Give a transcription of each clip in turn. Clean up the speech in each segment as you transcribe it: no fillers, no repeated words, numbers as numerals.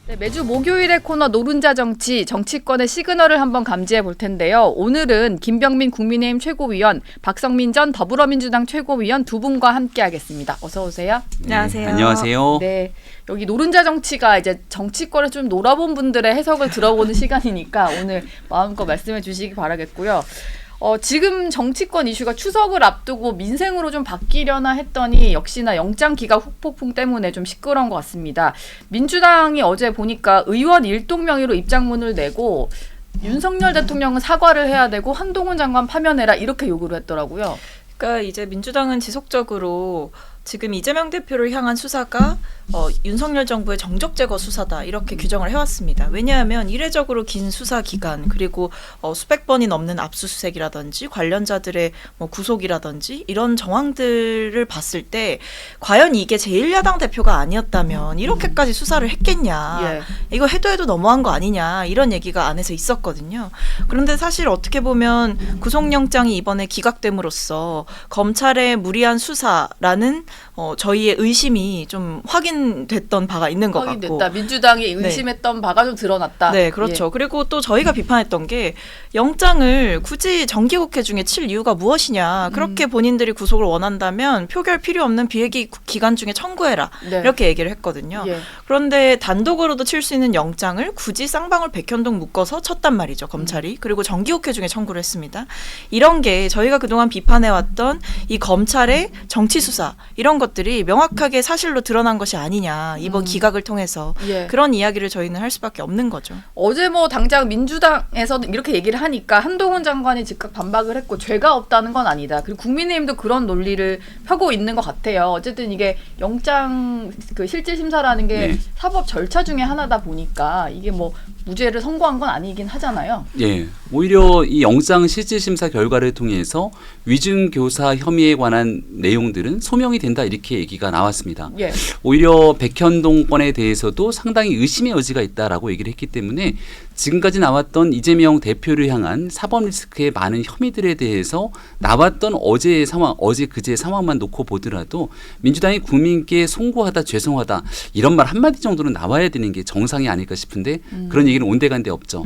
네, 매주 목요일의 코너 노른자 정치, 정치권의 시그널을 한번 감지해 볼 텐데요. 오늘은 김병민 국민의힘 최고위원, 박성민 전 더불어민주당 최고위원 두 분과 함께하겠습니다. 어서 오세요. 네, 안녕하세요. 안녕하세요. 네, 여기 노른자 정치가 이제 정치권을 좀 놀아본 분들의 해석을 들어보는 시간이니까 오늘 마음껏 말씀해 주시기 바라겠고요. 지금 정치권 이슈가 추석을 앞두고 민생으로 좀 바뀌려나 했더니 역시나 영장 기각 후폭풍 때문에 좀 시끄러운 것 같습니다. 민주당이 어제 보니까 의원 일동 명의로 입장문을 내고 윤석열 대통령은 사과를 해야 되고 한동훈 장관 파면해라 이렇게 요구를 했더라고요. 그러니까 이제 민주당은 지속적으로 지금 이재명 대표를 향한 수사가 윤석열 정부의 정적 제거 수사다 이렇게 규정을 해왔습니다. 왜냐하면 이례적으로 긴 수사 기간 그리고 수백 번이 넘는 압수수색이라든지 관련자들의 구속이라든지 이런 정황들을 봤을 때 과연 이게 제1야당 대표가 아니었다면 이렇게까지 수사를 했겠냐. 예. 이거 해도 너무한 거 아니냐 이런 얘기가 안에서 있었거든요. 그런데 사실 어떻게 보면 구속영장이 이번에 기각됨으로써 검찰의 무리한 수사라는 저희의 의심이 좀 확인됐던 바가 있는 것 확인됐다. 같고. 민주당이 의심했던 바가 좀 드러났다. 네, 그렇죠. 예. 그리고 또 저희가 비판했던 게 영장을 굳이 정기국회 중에 칠 이유가 무엇이냐. 그렇게 본인들이 구속을 원한다면 표결 필요 없는 비회기 기간 중에 청구해라. 네. 이렇게 얘기를 했거든요. 예. 그런데 단독으로도 칠 수 있는 영장을 굳이 쌍방울 백현동 묶어서 쳤단 말이죠. 검찰이. 그리고 정기국회 중에 청구를 했습니다. 이런 게 저희가 그동안 비판해왔던 이 검찰의 정치수사 이런 것들이 명확하게 사실로 드러난 것이 아니냐. 이번 기각을 통해서. 예. 그런 이야기를 저희는 할 수밖에 없는 거죠. 어제 뭐 당장 민주당에서도 이렇게 얘기를 하니까 한동훈 장관이 즉각 반박을 했고 죄가 없다는 건 아니다. 그리고 국민의힘도 그런 논리를 펴고 있는 것 같아요. 어쨌든 이게 영장 그 실질 심사라는 게 네. 사법 절차 중에 하나다 보니까 이게 뭐 무죄를 선고한 건 아니긴 하잖아요. 예, 오히려 이 영장 실질 심사 결과를 통해서 위증 교사 혐의에 관한 내용들은 소명이 된다 이렇게 얘기가 나왔습니다. 예. 오히려 백현동 건에 대해서도 상당히 의심의 여지가 있다라고 얘기를 했기 때문에 지금까지 나왔던 이재명 대표를 향한 사법 리스크의 많은 혐의들에 대해서 나왔던 어제의 상황, 어제 그제의 상황만 놓고 보더라도 민주당이 국민께 송구하다, 죄송하다 이런 말 한마디 정도는 나와야 되는 게 정상이 아닐까 싶은데 그런 얘기는 온데간데 없죠.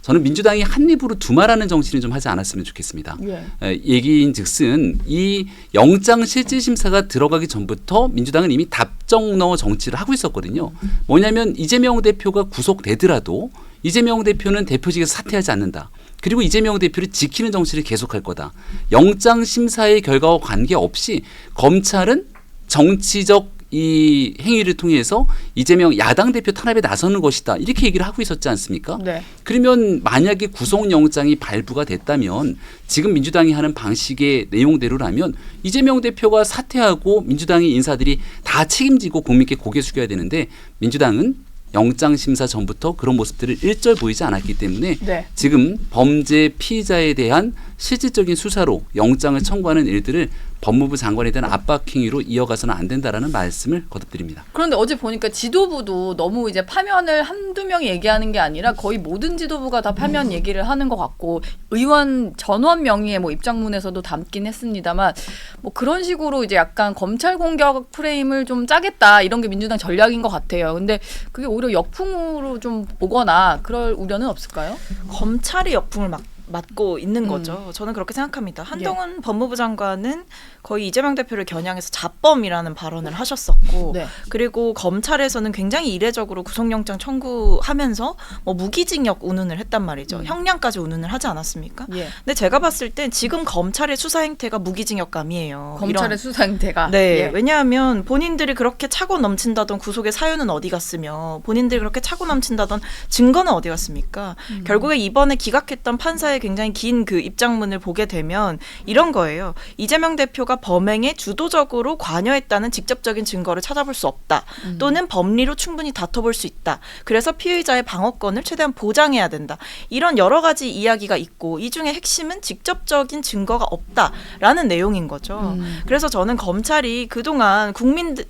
저는 민주당이 한 입으로 두 말하는 정치는 좀 하지 않았으면 좋겠습니다. 예. 얘기인즉슨 이 영장 실질 심사가 들어가기 전부터 민주당은 이미 답정너 정치를 하고 있었거든요. 뭐냐면 이재명 대표가 구속되더라도 이재명 대표는 대표직에서 사퇴하지 않는다. 그리고 이재명 대표를 지키는 정치를 계속할 거다. 영장 심사의 결과와 관계없이 검찰은 정치적 이 행위를 통해서 이재명 야당 대표 탄압에 나서는 것이다. 이렇게 얘기를 하고 있었지 않습니까? 네. 그러면 만약에 구속영장이 발부가 됐다면 지금 민주당이 하는 방식의 내용대로라면 이재명 대표가 사퇴하고 민주당의 인사들이 다 책임지고 국민께 고개 숙여야 되는데 민주당은 영장 심사 전부터 그런 모습들을 일절 보이지 않았기 때문에 네. 지금 범죄 피의자에 대한 실질적인 수사로 영장을 청구하는 일들을 법무부 장관에 대한 압박 행위로 이어가서는 안 된다라는 말씀을 거듭드립니다. 그런데 어제 보니까 지도부도 너무 이제 파면을 한두 명이 얘기하는 게 아니라 거의 모든 지도부가 다 파면 얘기를 하는 것 같고 의원 전원 명의의 뭐 입장문에서도 담긴 했습니다만 뭐 그런 식으로 이제 약간 검찰 공격 프레임을 좀 짜겠다 이런 게 민주당 전략인 것 같아요. 근데 그게 오히려 역풍으로 좀 오거나 그럴 우려는 없을까요? 검찰이 역풍을 맞고 있는 거죠. 저는 그렇게 생각합니다. 한동훈 법무부 장관은 거의 이재명 대표를 겨냥해서 자범이라는 발언을 하셨었고 네. 그리고 검찰에서는 굉장히 이례적으로 구속영장 청구하면서 뭐 무기징역 운운을 했단 말이죠. 형량까지 운운을 하지 않았습니까? 예. 근데 제가 봤을 땐 지금 검찰의 수사 행태가 무기징역감이에요. 검찰의 수사 행태가. 네, 예. 왜냐하면 본인들이 그렇게 차고 넘친다던 구속의 사유는 어디 갔으며 본인들이 그렇게 차고 넘친다던 증거는 어디 갔습니까? 결국에 이번에 기각했던 판사의 굉장히 긴 그 입장문을 보게 되면 이런 거예요. 이재명 대표가 범행에 주도적으로 관여했다는 직접적인 증거를 찾아볼 수 없다. 또는 법리로 충분히 다퉈볼 수 있다. 그래서 피의자의 방어권을 최대한 보장해야 된다. 이런 여러 가지 이야기가 있고 이 중에 핵심은 직접적인 증거가 없다라는 내용인 거죠. 그래서 저는 검찰이 그동안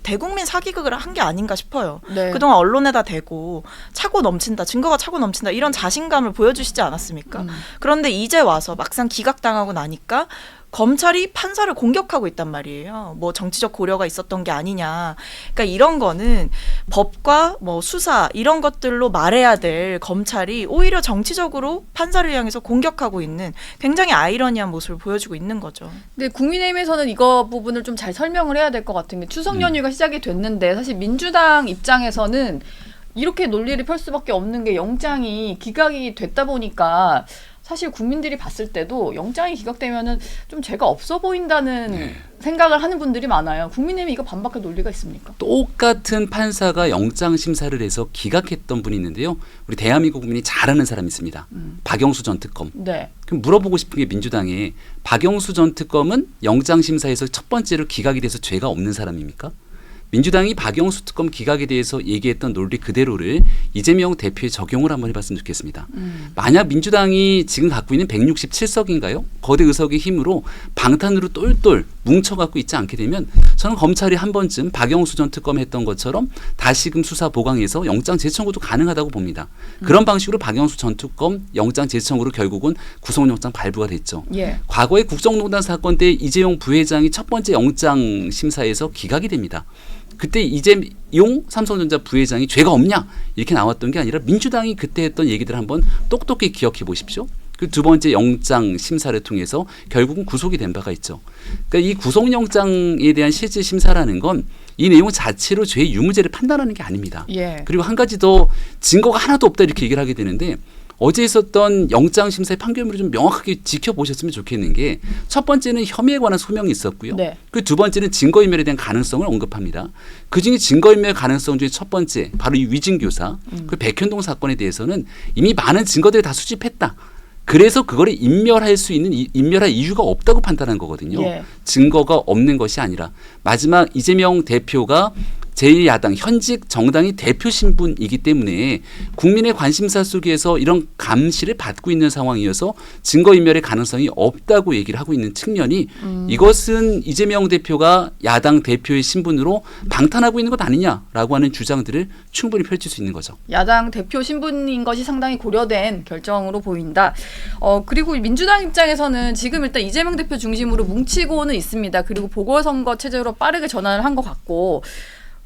대국민 사기극을 한 게 아닌가 싶어요. 네. 그동안 언론에다 대고 차고 넘친다. 증거가 차고 넘친다. 이런 자신감을 보여주시지 않았습니까? 그런데 그런데 이제 와서 막상 기각당하고 나니까 검찰이 판사를 공격하고 있단 말이에요. 뭐 정치적 고려가 있었던 게 아니냐. 그러니까 이런 거는 법과 뭐 수사 이런 것들로 말해야 될 검찰이 오히려 정치적으로 판사를 향해서 공격하고 있는 굉장히 아이러니한 모습을 보여주고 있는 거죠. 근데 국민의힘에서는 이거 부분을 좀 잘 설명을 해야 될 것 같은 게 추석 연휴가 시작이 됐는데 사실 민주당 입장에서는 이렇게 논리를 펼 수밖에 없는 게 영장이 기각이 됐다 보니까 사실 국민들이 봤을 때도 영장이 기각되면은 좀 죄가 없어 보인다는 생각을 하는 분들이 많아요. 국민의힘이 이거 반박할 논리가 있습니까? 똑같은 판사가 영장 심사를 해서 기각했던 분이 있는데요. 우리 대한민국 국민이 잘 아는 사람이 있습니다. 박영수 전 특검. 네. 그럼 물어보고 싶은 게 민주당에 박영수 전 특검은 영장 심사에서 첫 번째로 기각이 돼서 죄가 없는 사람입니까? 민주당이 박영수 특검 기각에 대해서 얘기했던 논리 그대로를 이재명 대표에 적용을 한번 해봤으면 좋겠습니다. 만약 민주당이 지금 갖고 있는 167석인가요? 거대 의석의 힘으로 방탄으로 똘똘 뭉쳐갖고 있지 않게 되면 저는 검찰이 한 번쯤 박영수 전 특검 했던 것처럼 다시금 수사 보강해서 영장 재청구도 가능하다고 봅니다. 그런 방식으로 박영수 전 특검 영장 재청구로 결국은 구속영장 발부가 됐죠. 예. 과거에 국정농단 사건 때 이재용 부회장이 첫 번째 영장 심사에서 기각이 됩니다. 그때 이재용 삼성전자 부회장이 죄가 없냐 이렇게 나왔던 게 아니라 민주당이 그때 했던 얘기들 한번 똑똑히 기억해 보십시오. 그 두 번째 영장 심사를 통해서 결국은 구속이 된 바가 있죠. 그러니까 이 구속영장에 대한 실질 심사라는 건 이 내용 자체로 죄의 유무죄를 판단하는 게 아닙니다. 예. 그리고 한 가지 더 증거가 하나도 없다 이렇게 얘기를 하게 되는데 어제 있었던 영장 심사의 판결문을 좀 명확하게 지켜보셨으면 좋겠는 게 첫 번째는 혐의에 관한 소명이 있었고요. 네. 그 두 번째는 증거인멸에 대한 가능성을 언급합니다. 그중에 증거인멸 가능성 중에 첫 번째 바로 이 위증교사 그 백현동 사건에 대해서는 이미 많은 증거들을 다 수집했다. 그래서 그거를 인멸할 수 있는 인멸할 이유가 없다고 판단한 거거든요. 예. 증거가 없는 것이 아니라 마지막 이재명 대표가 제1야당 현직 정당의 대표 신분이기 때문에 국민의 관심사 속에서 이런 감시를 받고 있는 상황이어서 증거인멸의 가능성이 없다고 얘기를 하고 있는 측면이 이것은 이재명 대표가 야당 대표의 신분으로 방탄하고 있는 것 아니냐라고 하는 주장들을 충분히 펼칠 수 있는 거죠. 야당 대표 신분인 것이 상당히 고려된 결정으로 보인다. 그리고 민주당 입장에서는 지금 일단 이재명 대표 중심으로 뭉치고는 있습니다. 그리고 보궐선거 체제로 빠르게 전환을 한 것 같고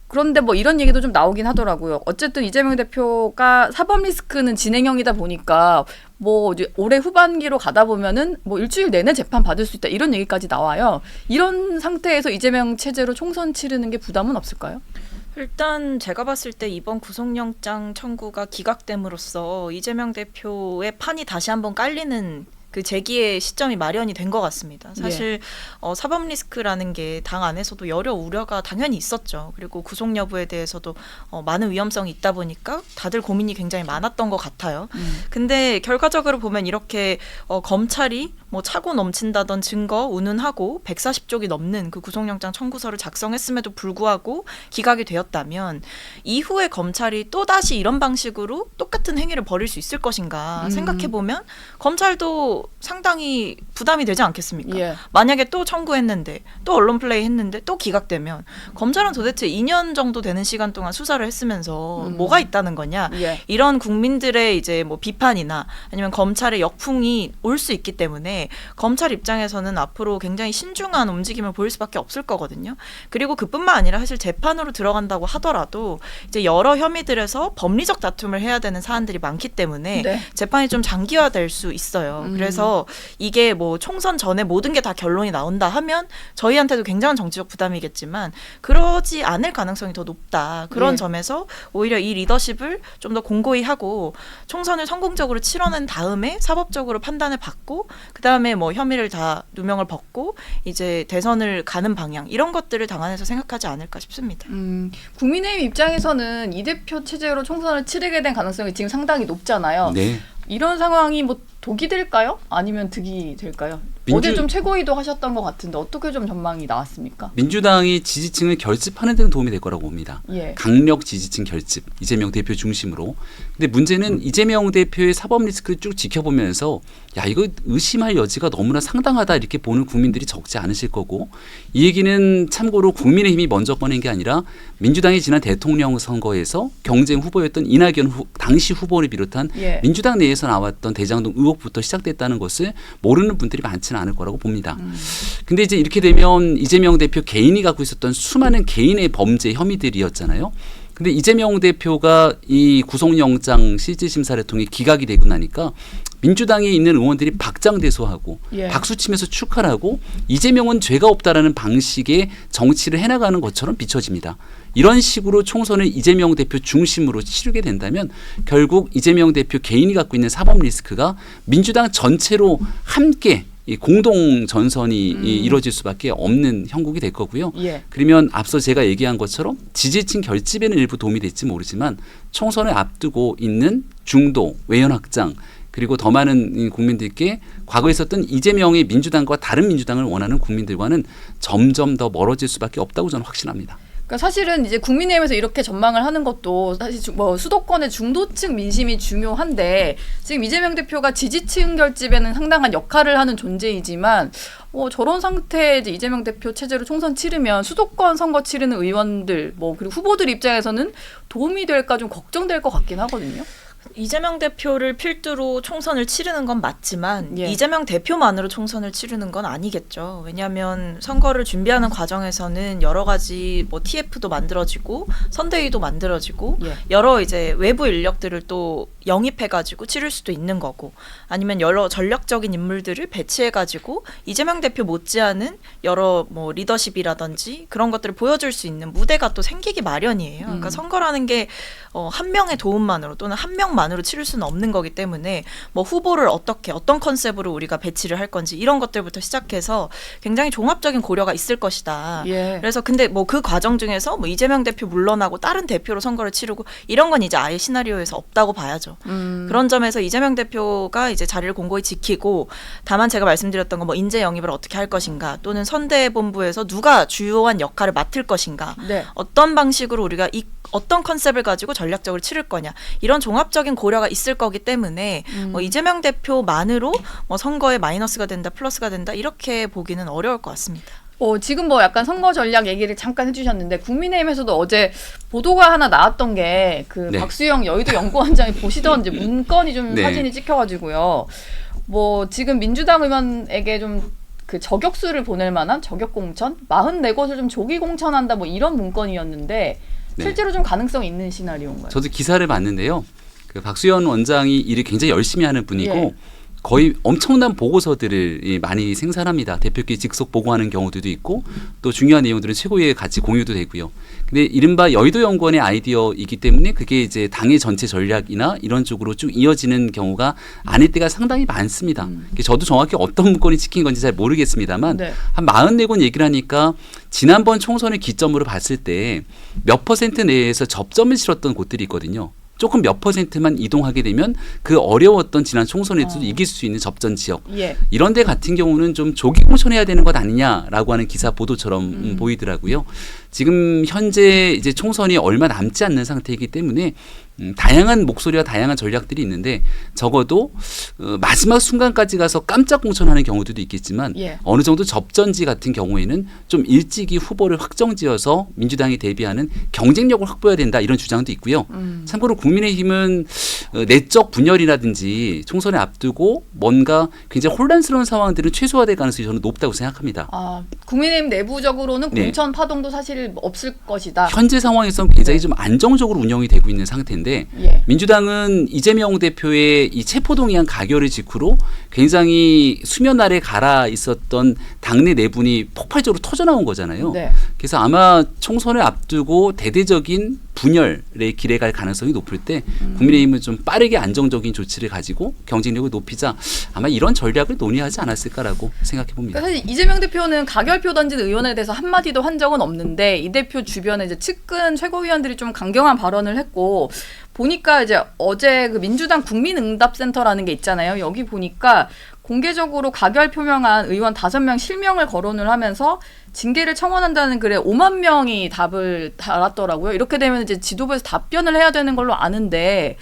그런데 뭐 이런 얘기도 좀 나오긴 하더라고요. 어쨌든 이재명 대표가 사법 리스크는 진행형이다 보니까 뭐 이제 올해 후반기로 가다 보면은 뭐 일주일 내내 재판 받을 수 있다 이런 얘기까지 나와요. 이런 상태에서 이재명 체제로 총선 치르는 게 부담은 없을까요? 일단 제가 봤을 때 이번 구속영장 청구가 기각됨으로써 이재명 대표의 판이 다시 한번 깔리는 그 재기의 시점이 마련이 된 것 같습니다. 사실 사법 리스크라는 게 당 안에서도 여러 우려가 당연히 있었죠. 그리고 구속 여부에 대해서도 많은 위험성이 있다 보니까 다들 고민이 굉장히 많았던 것 같아요. 근데 결과적으로 보면 이렇게 검찰이 뭐 차고 넘친다던 증거 운운하고 140쪽이 넘는 그 구속영장 청구서를 작성했음에도 불구하고 기각이 되었다면 이후에 검찰이 또다시 이런 방식으로 똑같은 행위를 벌일 수 있을 것인가 생각해보면 검찰도 상당히 부담이 되지 않겠습니까? 예. 만약에 또 청구했는데 또 언론 플레이 했는데 또 기각되면 검찰은 도대체 2년 정도 되는 시간 동안 수사를 했으면서 뭐가 있다는 거냐? 예. 이런 국민들의 이제 뭐 비판이나 아니면 검찰의 역풍이 올 수 있기 때문에 검찰 입장에서는 앞으로 굉장히 신중한 움직임을 보일 수밖에 없을 거거든요. 그리고 그뿐만 아니라 사실 재판으로 들어간다고 하더라도 이제 여러 혐의들에서 법리적 다툼을 해야 되는 사안들이 많기 때문에 네. 재판이 좀 장기화될 수 있어요. 그래서 이게 뭐 총선 전에 모든 게 다 결론이 나온다 하면 저희한테도 굉장한 정치적 부담이겠지만 그러지 않을 가능성이 더 높다. 그런 예. 점에서 오히려 이 리더십을 좀 더 공고히 하고 총선을 성공적으로 치러낸 다음에 사법적으로 판단을 받고 그다음에 뭐 혐의를 다 누명을 벗고 이제 대선을 가는 방향 이런 것들을 당 안에서 생각하지 않을까 싶습니다. 국민의힘 입장에서는 이 대표 체제로 총선을 치르게 된 가능성이 지금 상당히 높잖아요. 네. 이런 상황이 뭐 독이 될까요? 아니면 득이 될까요? 어제 좀 최고위도 하셨던 것 같은데 어떻게 좀 전망이 나왔습니까? 민주당이 지지층을 결집하는 데는 도움이 될 거라고 봅니다. 예. 강력 지지층 결집, 이재명 대표 중심으로. 근데 문제는 이재명 대표의 사법 리스크를 쭉 지켜보면서 야 이거 의심할 여지가 너무나 상당하다 이렇게 보는 국민들이 적지 않으실 거고 이 얘기는 참고로 국민의힘이 먼저 꺼낸 게 아니라 민주당이 지난 대통령 선거에서 경쟁 후보였던 이낙연 당시 후보를 비롯한 예. 민주당 내에서 나왔던 대장동 의혹부터 시작됐다는 것을 모르는 분들이 많지는 않을 거라고 봅니다. 근데 이제 이렇게 되면 이재명 대표 개인이 갖고 있었던 수많은 개인의 범죄 혐의들이었잖아요. 근데 이재명 대표가 이 구속영장 실질심사를 통해 기각이 되고 나니까 민주당에 있는 의원들이 박장대소하고 예. 박수치면서 축하를 하고 이재명은 죄가 없다라는 방식의 정치를 해나가는 것처럼 비춰집니다. 이런 식으로 총선을 이재명 대표 중심으로 치르게 된다면 결국 이재명 대표 개인이 갖고 있는 사법 리스크가 민주당 전체로 함께 이 공동 전선이 이루어질 수밖에 없는 형국이 될 거고요. 예. 그러면 앞서 제가 얘기한 것처럼 지지층 결집에는 일부 도움이 될지 모르지만 총선을 앞두고 있는 중도, 외연 확장 그리고 더 많은 국민들께 과거에 있었던 이재명의 민주당과 다른 민주당을 원하는 국민들과는 점점 더 멀어질 수밖에 없다고 저는 확신합니다. 그러니까 사실은 이제 국민의힘에서 이렇게 전망을 하는 것도 사실 뭐 수도권의 중도층 민심이 중요한데 지금 이재명 대표가 지지층 결집에는 상당한 역할을 하는 존재이지만 저런 상태에 이제 이재명 대표 체제로 총선 치르면 수도권 선거 치르는 의원들 그리고 후보들 입장에서는 도움이 될까 좀 걱정될 것 같긴 하거든요. 이재명 대표를 필두로 총선을 치르는 건 맞지만 예. 이재명 대표만으로 총선을 치르는 건 아니겠죠. 왜냐하면 선거를 준비하는 과정에서는 여러 가지 TF도 만들어지고 선대위도 만들어지고 예. 여러 이제 외부 인력들을 또 영입해가지고 치를 수도 있는 거고 아니면 여러 전략적인 인물들을 배치해가지고 이재명 대표 못지않은 여러 리더십이라든지 그런 것들을 보여줄 수 있는 무대가 또 생기기 마련이에요. 그러니까 선거라는 게 한 명의 도움만으로 또는 한 명만으로 치를 수는 없는 거기 때문에 후보를 어떤 컨셉으로 우리가 배치를 할 건지 이런 것들부터 시작해서 굉장히 종합적인 고려가 있을 것이다. 예. 그래서 근데 그 과정 중에서 이재명 대표 물러나고 다른 대표로 선거를 치르고 이런 건 이제 아예 시나리오에서 없다고 봐야죠. 그런 점에서 이재명 대표가 이제 자리를 공고히 지키고 다만 제가 말씀드렸던 거 인재 영입을 어떻게 할 것인가 또는 선대본부에서 누가 주요한 역할을 맡을 것인가 네. 어떤 방식으로 우리가 어떤 컨셉을 가지고 전략적으로 치를 거냐 이런 종합적인 고려가 있을 거기 때문에 이재명 대표만으로 선거에 마이너스가 된다 플러스가 된다 이렇게 보기는 어려울 것 같습니다. 지금 약간 선거 전략 얘기를 잠깐 해주셨는데 국민의힘에서도 어제 보도가 하나 나왔던 게 네. 박수영 여의도 연구원장이 보시던 이제 문건이 좀 네. 사진이 찍혀가지고요. 지금 민주당 의원에게 좀 그 저격수를 보낼 만한 저격 공천 44곳을 좀 조기 공천한다 이런 문건이었는데 네. 실제로 좀 가능성이 있는 시나리오인가요? 저도 기사를 봤는데요. 그 박수현 원장이 일을 굉장히 열심히 하는 분이고 예. 거의 엄청난 보고서들을 많이 생산합니다. 대표께 직속 보고하는 경우들도 있고 또 중요한 내용들은 최고위에 같이 공유도 되고요. 근데 이른바 여의도 연구원의 아이디어이기 때문에 그게 이제 당의 전체 전략이나 이런 쪽으로 쭉 이어지는 경우가 아닐 때가 상당히 많습니다. 저도 정확히 어떤 문건이 찍힌 건지 잘 모르겠습니다만 네. 한 44곳 얘기를 하니까 지난번 총선을 기점으로 봤을 때 몇 퍼센트 내에서 접점을 치렀던 곳들이 있거든요. 조금 몇 퍼센트만 이동하게 되면 그 어려웠던 지난 총선에서도 이길 수 있는 접전 지역 예. 이런 데 같은 경우는 좀 조기 공천해야 되는 것 아니냐라고 하는 기사 보도처럼 보이더라고요. 지금 현재 이제 총선이 얼마 남지 않는 상태이기 때문에 다양한 목소리와 다양한 전략들이 있는데 적어도 마지막 순간까지 가서 깜짝 공천하는 경우들도 있겠지만 예. 어느 정도 접전지 같은 경우에는 좀 일찍이 후보를 확정지어서 민주당이 대비하는 경쟁력을 확보해야 된다 이런 주장도 있고요. 참고로 국민의힘은 내적 분열이라든지 총선을 앞두고 뭔가 굉장히 혼란스러운 상황들은 최소화될 가능성이 저는 높다고 생각합니다. 국민의힘 내부적으로는 네. 공천 파동도 사실 없을 것이다. 현재 상황에서는 굉장히 네. 좀 안정적으로 운영이 되고 있는 상태인데 예. 민주당은 이재명 대표의 이 체포동의안 가결을 직후로 굉장히 수면 아래 가라 있었던 당내 내분이 폭발적으로 터져나온 거잖아요. 네. 그래서 아마 총선을 앞두고 대대적인 분열의 길에 갈 가능성이 높을 때 국민의힘은 좀 빠르게 안정적인 조치를 가지고 경쟁력을 높이자 아마 이런 전략을 논의하지 않았을까라고 생각해 봅니다. 그러니까 사실 이재명 대표는 가결표 던진 의원에 대해서 한마디도 한 적은 없는데 이 대표 주변에 이제 측근 최고위원들이 좀 강경한 발언을 했고 보니까 이제 어제 그 민주당 국민응답센터라는 게 있잖아요. 여기 보니까 공개적으로 가결 표명한 의원 5명 실명을 거론을 하면서 징계를 청원한다는 글에 5만 명이 답을 달았더라고요. 이렇게 되면 이제 지도부에서 답변을 해야 되는 걸로 아는데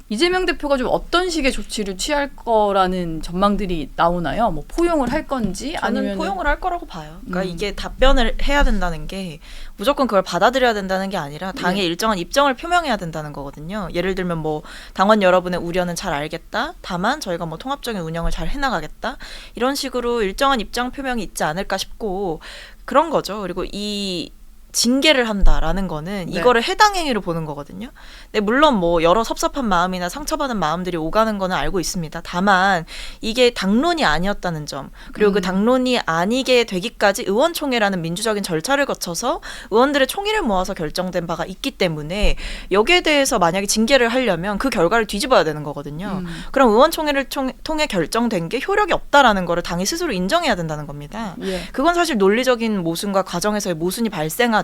이재명 대표가 좀 어떤 식의 조치를 취할 거라는 전망들이 나오나요? 뭐 포용을 할 건지 저는 아니면 포용을 할 거라고 봐요. 그러니까 이게 답변을 해야 된다는 게 무조건 그걸 받아들여야 된다는 게 아니라 당의 네. 일정한 입장을 표명해야 된다는 거거든요. 예를 들면 뭐 당원 여러분의 우려는 잘 알겠다. 다만 저희가 뭐 통합적인 운영을 잘 해나가겠다. 이런 식으로 일정한 입장 표명이 있지 않을까 싶고 그런 거죠. 그리고 이 징계를 한다라는 거는 네. 이거를 해당 행위로 보는 거거든요. 근데 물론 뭐 여러 섭섭한 마음이나 상처받은 마음들이 오가는 거는 알고 있습니다. 다만 이게 당론이 아니었다는 점 그리고 그 당론이 아니게 되기까지 의원총회라는 민주적인 절차를 거쳐서 의원들의 총의를 모아서 결정된 바가 있기 때문에 여기에 대해서 만약에 징계를 하려면 그 결과를 뒤집어야 되는 거거든요. 그럼 의원총회를 통해 결정된 게 효력이 없다라는 거를 당이 스스로 인정해야 된다는 겁니다. 예. 그건 사실 논리적인 모순과 과정에서의 모순이 발생하죠.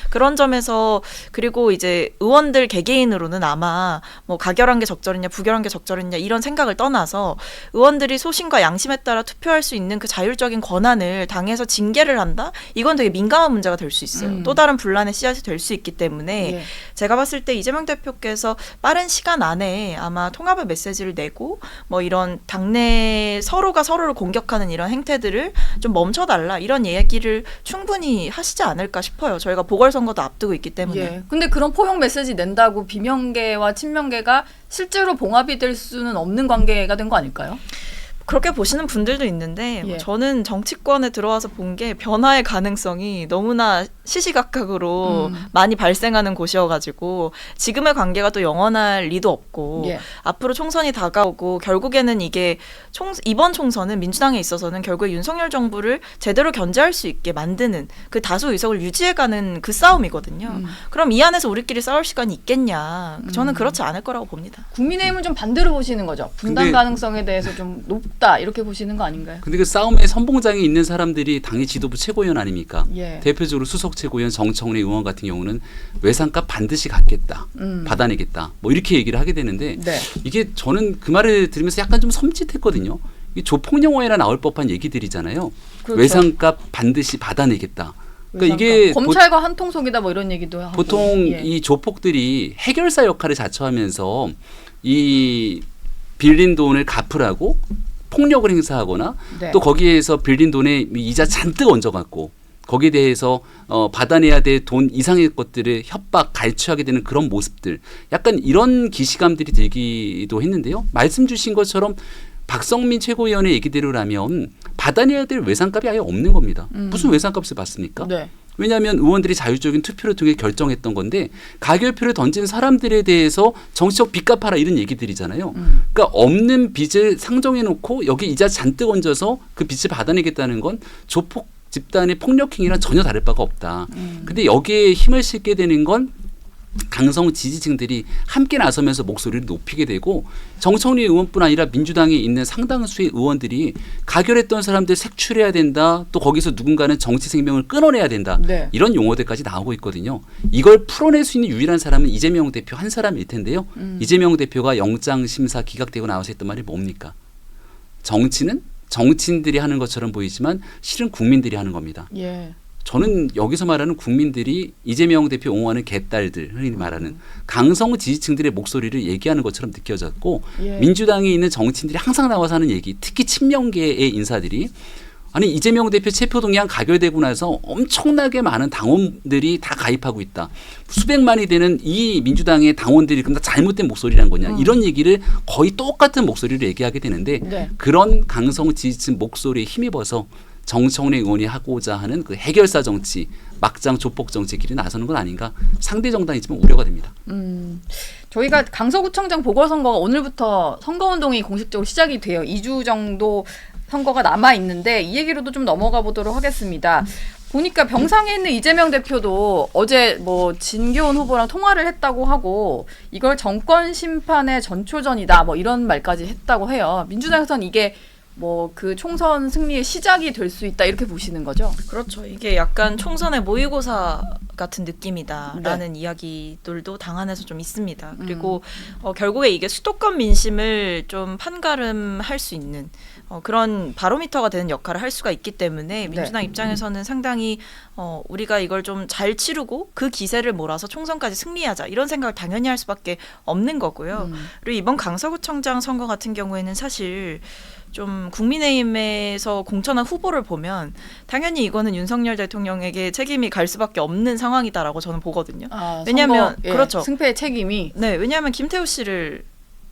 그런 점에서 그리고 이제 의원들 개개인으로는 아마 뭐 가결한 게 적절했냐 부결한 게 적절했냐 이런 생각을 떠나서 의원들이 소신과 양심에 따라 투표할 수 있는 그 자율적인 권한을 당에서 징계를 한다? 이건 되게 민감한 문제가 될 수 있어요. 또 다른 분란의 씨앗이 될 수 있기 때문에 예. 제가 봤을 때 이재명 대표께서 빠른 시간 안에 아마 통합의 메시지를 내고 뭐 이런 당내 서로가 서로를 공격하는 이런 행태들을 좀 멈춰달라 이런 얘기를 충분히 하시지 않을까 싶어요. 저희가 보궐선거도 앞두고 있기 때문에. 예. 근데 그런 포용 메시지 낸다고 비명계와 친명계가 실제로 봉합이 될 수는 없는 관계가 된 거 아닐까요? 그렇게 보시는 분들도 있는데 예. 저는 정치권에 들어와서 본 게 변화의 가능성이 너무나 시시각각으로 많이 발생하는 곳이어가지고 지금의 관계가 또 영원할 리도 없고 예. 앞으로 총선이 다가오고 결국에는 이게 이번 총선은 민주당에 있어서는 결국에 윤석열 정부를 제대로 견제할 수 있게 만드는 그 다수 의석을 유지해가는 그 싸움이거든요. 그럼 이 안에서 우리끼리 싸울 시간이 있겠냐. 저는 그렇지 않을 거라고 봅니다. 국민의힘은 좀 반대로 보시는 거죠. 분단 근데- 가능성에 대해서 좀 높다 이렇게 보시는 거 아닌가요? 근데 그 싸움의 선봉장에 있는 사람들이 당의 지도부 최고위원 아닙니까? 예. 대표적으로 수석 최고위원 정청래 의원 같은 경우는 외상값 반드시 갚겠다. 받아내겠다. 뭐 이렇게 얘기를 하게 되는데 네. 이게 저는 그 말을 들으면서 약간 좀 섬찟했거든요. 이 조폭영화에나 나올 법한 얘기들이잖아요. 그렇죠. 외상값 반드시 받아내겠다. 그러니까 이게 검찰과 한통속이다 뭐 이런 얘기도 하고 보통 예. 이 조폭들이 해결사 역할을 자처하면서 이 빌린 돈을 갚으라고 폭력을 행사하거나 네. 또 거기에서 빌린 돈에 이자 잔뜩 얹어갖고 거기에 대해서 받아내야 될 돈 이상의 것들을 협박, 갈취하게 되는 그런 모습들 약간 이런 기시감들이 들기도 했는데요. 말씀 주신 것처럼 박성민 최고위원의 얘기대로라면 받아내야 될 외상값이 아예 없는 겁니다. 무슨 외상값을 받습니까? 네. 왜냐하면 의원들이 자율적인 투표를 통해 결정했던 건데 가결표를 던진 사람들에 대해서 정치적 빚 갚아라 이런 얘기들이잖아요. 그러니까 없는 빚을 상정해 놓고 여기 이자 잔뜩 얹어서 그 빚을 받아내겠다는 건 조폭 집단의 폭력행위랑 전혀 다를 바가 없다. 근데 여기에 힘을 실게 되는 건 강성 지지층들이 함께 나서면서 목소리를 높이게 되고 정청래 의원뿐 아니라 민주당에 있는 상당수의 의원들이 가결했던 사람들 색출해야 된다. 또 거기서 누군가는 정치 생명을 끊어내야 된다. 네. 이런 용어들까지 나오고 있거든요. 이걸 풀어낼 수 있는 유일한 사람은 이재명 대표 한 사람일 텐데요. 이재명 대표가 영장심사 기각되고 나와서 했던 말이 뭡니까? 정치는 정치인들이 하는 것처럼 보이지만 실은 국민들이 하는 겁니다. 예. 저는 여기서 말하는 국민들이 이재명 대표 옹호하는 개딸들, 흔히 말하는 강성 지지층들의 목소리를 얘기하는 것처럼 느껴졌고 예. 민주당에 있는 정치인들이 항상 나와서 하는 얘기, 특히 친명계의 인사들이 아니 이재명 대표 체포동의안 가결되고 나서 엄청나게 많은 당원들이 다 가입하고 있다. 수백만이 되는 이 민주당의 당원들이 그럼 다 잘못된 목소리란 거냐. 이런 얘기를 거의 똑같은 목소리로 얘기하게 되는데 네. 그런 강성 지지층 목소리에 힘입어서 정청래 의원이 하고자 하는 그 해결사 정치, 막장 조폭 정치 길에 나서는 건 아닌가. 상대 정당이지만 우려가 됩니다. 저희가 강서구청장 보궐선거가 오늘부터 선거운동이 공식적으로 시작이 돼요. 2주 정도 선거가 남아 있는데 이 얘기로도 좀 넘어가 보도록 하겠습니다. 보니까 병상에 있는 이재명 대표도 어제 뭐 진교훈 후보랑 통화를 했다고 하고 이걸 정권 심판의 전초전이다 뭐 이런 말까지 했다고 해요. 민주당에서는 이게 뭐 그 총선 승리의 시작이 될 수 있다 이렇게 보시는 거죠? 그렇죠. 이게 약간 총선의 모의고사 같은 느낌이다라는 이야기들도 당 안에서 좀 있습니다. 그리고 결국에 이게 수도권 민심을 좀 판가름할 수 있는 그런 바로미터가 되는 역할을 할 수가 있기 때문에 민주당 입장에서는 상당히 우리가 이걸 좀 잘 치르고 그 기세를 몰아서 총선까지 승리하자 이런 생각을 당연히 할 수밖에 없는 거고요. 그리고 이번 강서구청장 선거 같은 경우에는 사실 좀 국민의힘에서 공천한 후보를 보면 당연히 이거는 윤석열 대통령에게 책임이 갈 수밖에 없는 상황이다라고 저는 보거든요. 왜냐하면 선거, 그렇죠. 승패의 책임이 왜냐하면 김태우 씨를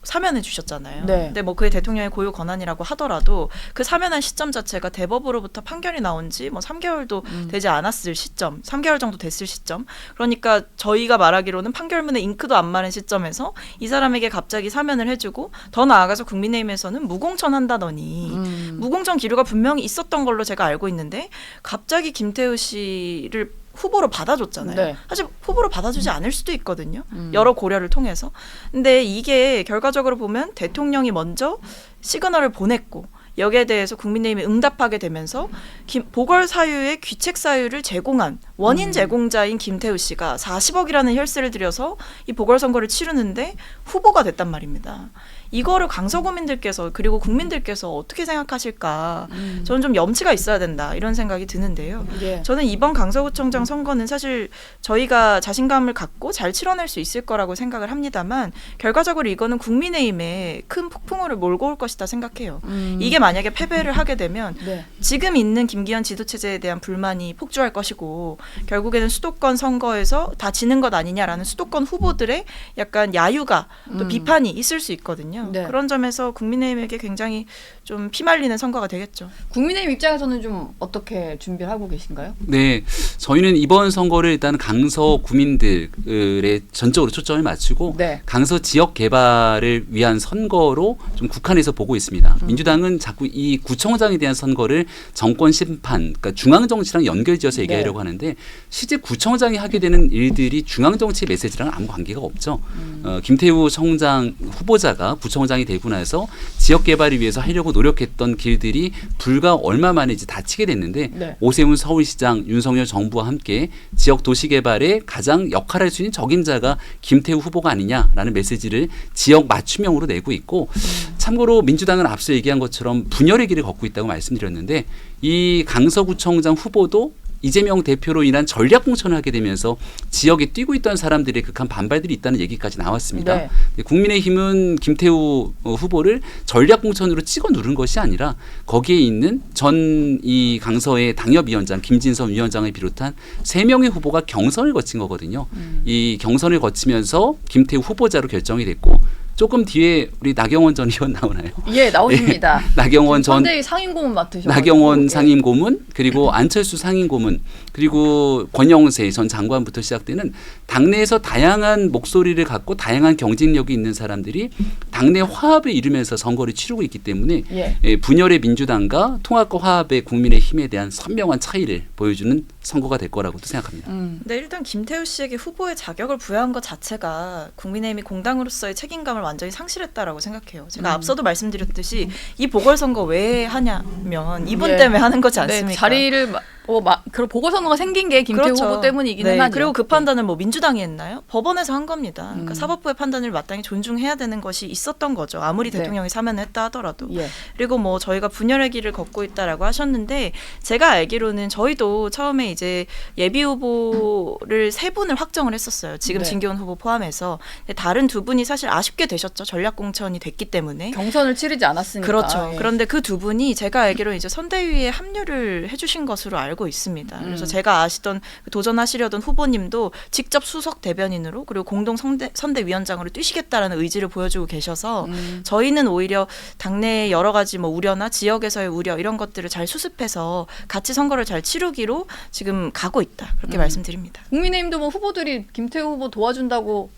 사면해 주셨잖아요. 네. 근데 뭐 그게 대통령의 고유 권한이라고 하더라도 그 사면한 시점 자체가 대법으로부터 판결이 나온 지 뭐 3개월도 되지 않았을 시점, 3개월 정도 됐을 시점. 그러니까 저희가 말하기로는 판결문에 잉크도 안 마른 시점에서 이 사람에게 갑자기 사면을 해주고 더 나아가서 국민의힘에서는 무공천 한다더니 무공천 기류가 분명히 있었던 걸로 제가 알고 있는데 갑자기 김태우 씨를 후보로 받아줬잖아요. 네. 사실 후보로 받아주지 않을 수도 있거든요. 여러 고려를 통해서. 근데 이게 결과적으로 보면 대통령이 먼저 시그널을 보냈고 여기에 대해서 국민의힘이 응답하게 되면서 보궐사유의 귀책사유를 제공한 원인 제공자인 김태우 씨가 40억이라는 혈세를 들여서 이 보궐선거를 치르는데 후보가 됐단 말입니다. 이거를 강서구민들께서 그리고 국민들께서 어떻게 생각하실까 저는 좀 염치가 있어야 된다 이런 생각이 드는데요. 저는 이번 강서구청장 선거는 사실 저희가 자신감을 갖고 잘 치러낼 수 있을 거라고 생각을 합니다만 결과적으로 이거는 국민의힘에 큰 폭풍우를 몰고 올 것이다 생각해요. 이게 만약에 패배를 하게 되면 지금 있는 김기현 지도체제에 대한 불만이 폭주할 것이고 결국에는 수도권 선거에서 다 지는 것 아니냐라는 수도권 후보들의 약간 야유가 또 비판이 있을 수 있거든요. 그런 점에서 국민의힘에게 굉장히 좀 피말리는 선거가 되겠죠. 국민의힘 입장에서는 좀 어떻게 준비를 하고 계신가요? 네, 저희는 이번 선거를 일단 강서 구민들의 전적으로 초점을 맞추고 강서 지역 개발을 위한 선거로 좀 국한해서 보고 있습니다. 민주당은 자꾸 이 구청장에 대한 선거를 정권 심판, 그러니까 중앙 정치랑 연결지어서 얘기하려고 하는데 실제 구청장이 하게 되는 일들이 중앙 정치 메시지랑 아무 관계가 없죠. 김태우 청장 후보자가 구청장이 되고 나서 지역 개발을 위해서 하려고 노력했던 길들이 불과 얼마 만에 이제 닫히게 됐는데 오세훈 서울시장, 윤석열 정부와 함께 지역 도시 개발에 가장 역할할 수 있는 적임자가 김태우 후보가 아니냐라는 메시지를 지역 맞춤형으로 내고 있고 참고로 민주당은 앞서 얘기한 것처럼 분열의 길을 걷고 있다고 말씀드렸는데 이 강서구청장 후보도 이재명 대표로 인한 전략 공천을 하게 되면서 지역에 뛰고 있던 사람들의 극한 반발들이 있다는 얘기까지 나왔습니다. 국민의힘은 김태우 후보를 전략 공천으로 찍어 누른 것이 아니라 거기에 있는 전 이 강서의 당협위원장 김진선 위원장을 비롯한 3명의 후보가 경선을 거친 거거든요. 이 경선을 거치면서 김태우 후보자로 결정이 됐고 조금 뒤에 우리 나경원 전 의원 나오나요? 예, 나오십니다. 나경원 전 선대위 상임고문 맡으셔. 나경원 상임고문 그리고 안철수 상임고문 그리고 권영세 전 장관부터 시작되는 당내에서 다양한 목소리를 갖고 다양한 경쟁력이 있는 사람들이 당내 화합을 이루면서 선거를 치르고 있기 때문에 분열의 민주당과 통합과 화합의 국민의힘에 대한 선명한 차이를 보여주는 선거가 될 거라고도 생각합니다. 근데 일단 김태우 씨에게 후보의 자격을 부여한 것 자체가 국민의힘이 공당으로서의 책임감을 완전히 상실했다라고 생각해요. 제가 앞서도 말씀드렸듯이 이 보궐선거 왜 하냐면 이분 때문에 하는 거지 않습니까? 자리를 그런 보궐선거가 생긴 게 김태우 후보 때문이기는 하죠. 그리고 그 판단을 뭐 민주당이 했나요? 법원에서 한 겁니다. 그러니까 사법부의 판단을 마땅히 존중해야 되는 것이 있었던 거죠. 아무리 대통령이 사면을 했다 하더라도. 그리고 뭐 저희가 분열의 길을 걷고 있다라고 하셨는데 제가 알기로는 저희도 처음에 이제 예비 후보를 3분을 확정을 했었어요. 지금 진교훈 후보 포함해서. 근데 다른 2분이 사실 아쉽게 되셨죠. 전략 공천이 됐기 때문에. 경선을 치르지 않았으니까. 그렇죠. 그런데 그 2분이 제가 알기로 이제 선대위에 합류를 해주신 것으로 알고 있습니다. 그래서 제가 아시던 도전하시려던 후보님도 직접 수석 대변인으로 그리고 공동 선대위원장으로 뛰시겠다라는 의지를 보여주고 계셔서 저희는 오히려 당내의 여러 가지 뭐 우려나 지역에서의 우려 이런 것들을 잘 수습해서 같이 선거를 잘 치르기로 지금 가고 있다. 그렇게 말씀드립니다. 국민의힘도 뭐 후보들이 김태우 후보 도와준다고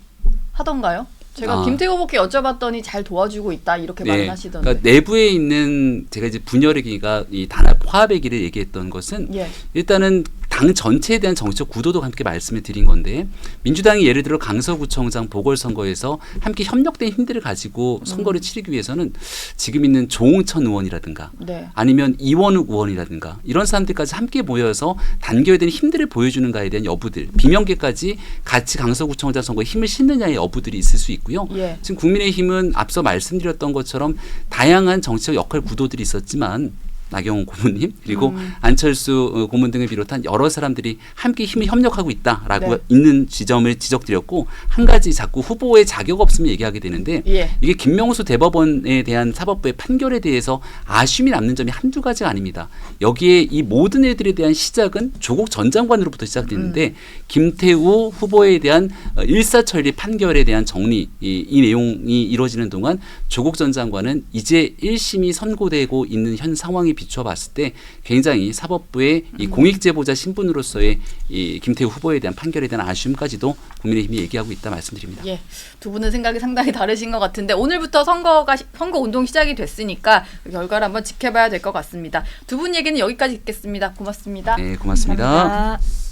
하던가요? 제가 김태우 후보께 여쭤봤더니 잘 도와주고 있다 이렇게 말을 하시던데. 그러니까 내부에 있는 제가 이제 분열의 길과 이 단합 화합의 길을 얘기했던 것은 일단은 당 전체에 대한 정치적 구도도 함께 말씀을 드린 건데 민주당이 예를 들어 강서구청장 보궐선거에서 함께 협력된 힘들을 가지고 선거를 치르기 위해서는 지금 있는 조홍천 의원이라든가 네. 아니면 이원욱 의원이라든가 이런 사람들까지 함께 모여서 단결된 힘들을 보여주는가에 대한 여부들 비명계까지 같이 강서구청장 선거에 힘을 싣느냐의 여부들이 있을 수 있고요. 예. 지금 국민의힘은 앞서 말씀드렸던 것처럼 다양한 정치적 역할 구도들이 있었지만 나경원 고문님 그리고 안철수 고문 등을 비롯한 여러 사람들이 함께 힘을 협력하고 있다라고 네. 있는 지점을 지적드렸고 한 가지 자꾸 후보의 자격 없으면 얘기하게 되는데 예. 이게 김명수 대법원에 대한 사법부의 판결에 대해서 아쉬움이 남는 점이 한두 가지가 아닙니다. 여기에 이 모든 일들에 대한 시작은 조국 전 장관으로부터 시작됐는데 김태우 후보에 대한 일사천리 판결에 대한 정리 이 내용이 이루어지는 동안 조국 전 장관은 이제 1심이 선고되고 있는 현 상황이 비추어 봤을 때 굉장히 사법부의 이 공익제보자 신분으로서의 이 김태우 후보에 대한 판결에 대한 아쉬움까지도 국민의힘이 얘기하고 있다 말씀드립니다. 예, 두 분은 생각이 상당히 다르신 것 같은데 오늘부터 선거 운동 시작이 됐으니까 그 결과를 한번 지켜봐야 될 것 같습니다. 두 분 얘기는 여기까지 듣겠습니다. 고맙습니다. 네, 고맙습니다. 감사합니다.